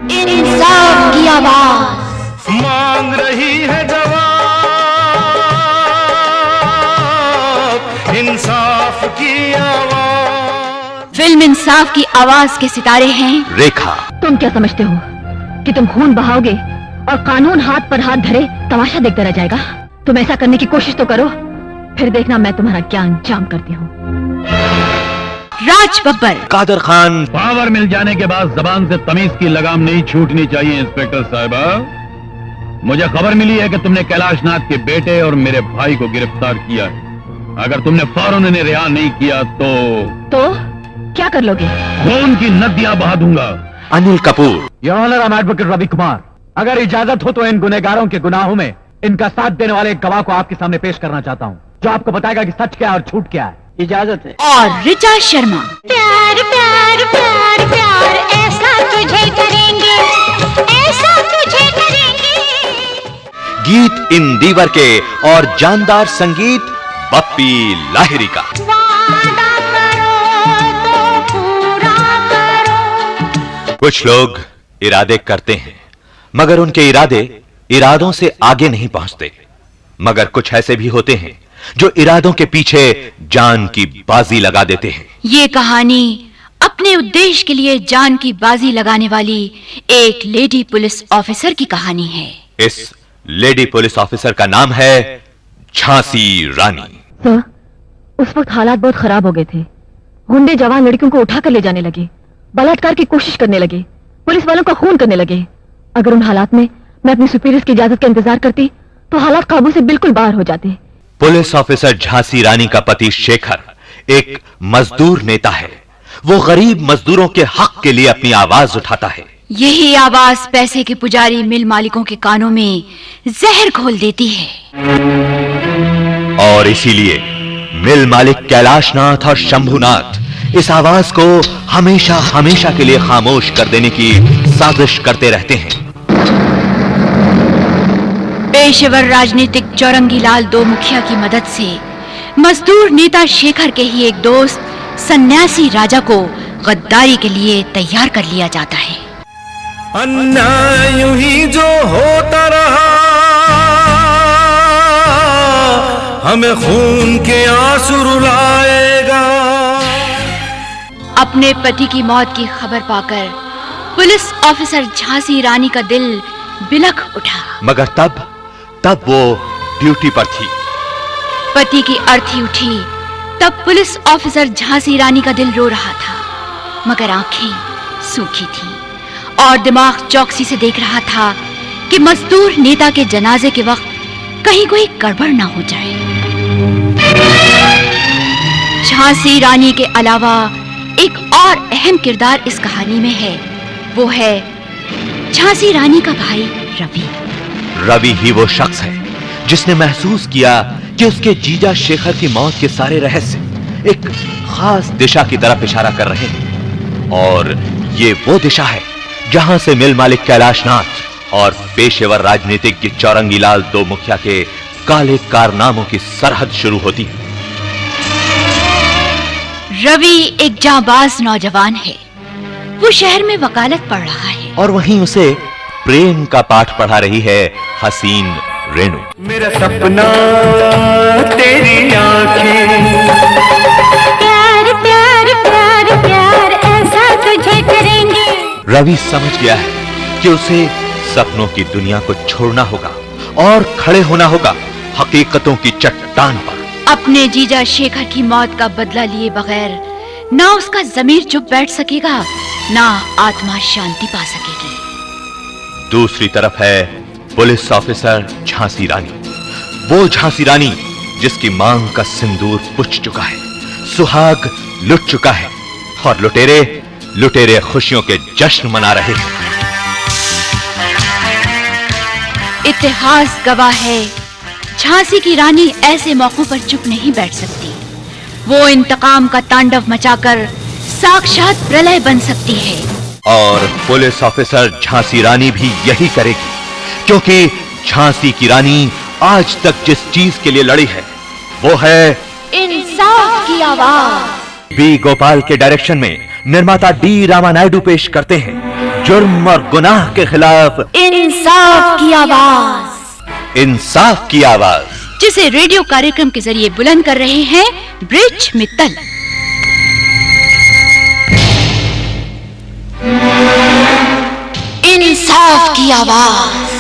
इंसाफ की आवाज मांग रही है जवाब, इंसाफ की आवाज। फिल्म इंसाफ की आवाज के सितारे हैं रेखा। तुम क्या समझते हो कि तुम खून बहाओगे और कानून हाथ पर हाथ धरे तमाशा देखता रह जाएगा? तुम ऐसा करने की कोशिश तो करो, फिर देखना मैं तुम्हारा क्या अंजाम करती हूँ। राज बब्बर। कादर खान। पावर मिल जाने के बाद जबान से तमीज की लगाम नहीं छूटनी चाहिए इंस्पेक्टर साहिबा। मुझे खबर मिली है कि तुमने कैलाशनाथ के बेटे और मेरे भाई को गिरफ्तार किया है। अगर तुमने फौरन उन्हें रिहा नहीं किया तो क्या कर लोगे? खून की नदियां बहा दूंगा। Anil Kapoor. Your honour, I am advocate Ravi Kumar. अगर इजाजत हो तो इन गुनहगारों के गुनाहों में इनका साथ देने वाले एक गवाह को आपके सामने पेश करना चाहता हूँ, जो आपको बताएगा कि सच क्या है और झूठ क्या है। इजाजत है। और ऋचा शर्मा। प्यार प्यार प्यार प्यार ऐसा तुझे करेंगे, ऐसा तुझे करेंगे। गीत इन दीवर के और जानदार संगीत बप्पी लाहिरी का। वादा करो तो पूरा करो। कुछ लोग इरादे करते हैं मगर उनके इरादों से आगे नहीं पहुंचते। मगर कुछ ऐसे भी होते हैं जो इरादों के पीछे जान की बाजी लगा देते हैं। ये कहानी अपने उद्देश्य के लिए जान की बाजी लगाने वाली एक लेडी पुलिस ऑफिसर की कहानी है। इस लेडी पुलिस ऑफिसर का नाम है झांसी रानी। सर, उस वक्त हालात बहुत खराब हो गए थे। गुंडे जवान लड़कियों को उठाकर ले जाने लगे, बलात्कार की कोशिश करने लगे, पुलिस वालों का खून करने लगे। अगर उन हालात में मैं अपनी सुपीरियर्स की इजाजत का इंतजार करती तो हालात काबू से बिल्कुल बाहर हो जाते। पुलिस ऑफिसर झांसी रानी का पति शेखर एक मजदूर नेता है। वो गरीब मजदूरों के हक के लिए अपनी आवाज उठाता है। यही आवाज पैसे के पुजारी मिल मालिकों के कानों में जहर घोल देती है। और इसीलिए मिल मालिक कैलाशनाथ और शंभुनाथ इस आवाज को हमेशा हमेशा के लिए खामोश कर देने की साजिश करते रहते हैं। पेशेवर राजनीतिक चौरंगी लाल दो मुखिया की मदद से मजदूर नेता शेखर के ही एक दोस्त सन्यासी राजा को गद्दारी के लिए तैयार कर लिया जाता है। अन्याय यूं ही जो होता रहा, हमें खून के आंसू रुलाएगा। अपने पति की मौत की खबर पाकर पुलिस ऑफिसर झांसी रानी का दिल बिलख उठा। मगर तब वो ड्यूटी पर थी। पति की अर्थी उठी तब पुलिस ऑफिसर झांसी रानी का दिल रो रहा था, मगर आंखें सूखी थीं और दिमाग चौकसी से देख रहा था कि मजदूर नेता के जनाजे के वक्त कहीं कोई गड़बड़ ना हो जाए। झांसी रानी के अलावा एक और अहम किरदार इस कहानी में है। वो है झांसी रानी का भाई रवि। रवि ही वो शख्स है जिसने महसूस किया कि उसके जीजा शेखर की मौत के सारे रहस्य एक खास दिशा की तरफ इशारा कर रहे हैं। और ये वो दिशा है जहां से मिल मालिक कैलाशनाथ और पेशेवर राजनीतिज्ञ चौरंगी लाल दो मुखिया के काले कारनामों की सरहद शुरू होती है। रवि एक जांबाज नौजवान है। वो शहर में वकालत पढ़ रहा है और वहीं उसे प्रेम का पाठ पढ़ा रही है हसीन रेणु। मेरा सपना तेरी आंखें, प्यार प्यार प्यार प्यार ऐसा तुझे करेंगे। रवि समझ गया है कि उसे सपनों की दुनिया को छोड़ना होगा और खड़े होना होगा हकीकतों की चट्टान पर। अपने जीजा शेखर की मौत का बदला लिए बगैर ना उसका जमीर चुप बैठ सकेगा, ना आत्मा शांति पा सकेगी। दूसरी तरफ है पुलिस ऑफिसर झांसी रानी। वो झांसी रानी जिसकी मांग का सिंदूर बुझ चुका है, सुहाग लुट चुका है और लुटेरे खुशियों के जश्न मना रहे हैं। इतिहास गवाह है, झांसी की रानी ऐसे मौकों पर चुप नहीं बैठ सकती। वो इंतकाम का तांडव मचाकर साक्षात प्रलय बन सकती है। और पुलिस ऑफिसर झांसी रानी भी यही करेगी, क्योंकि झांसी की रानी आज तक जिस चीज के लिए लड़ी है वो है इंसाफ की आवाज। बी गोपाल के डायरेक्शन में निर्माता डी रामानायडू पेश करते हैं जुर्म और गुनाह के खिलाफ इंसाफ की आवाज, इंसाफ की आवाज, जिसे रेडियो कार्यक्रम के जरिए बुलंद कर रहे हैं ब्रिज मित्तल। इंसाफ की आवाज।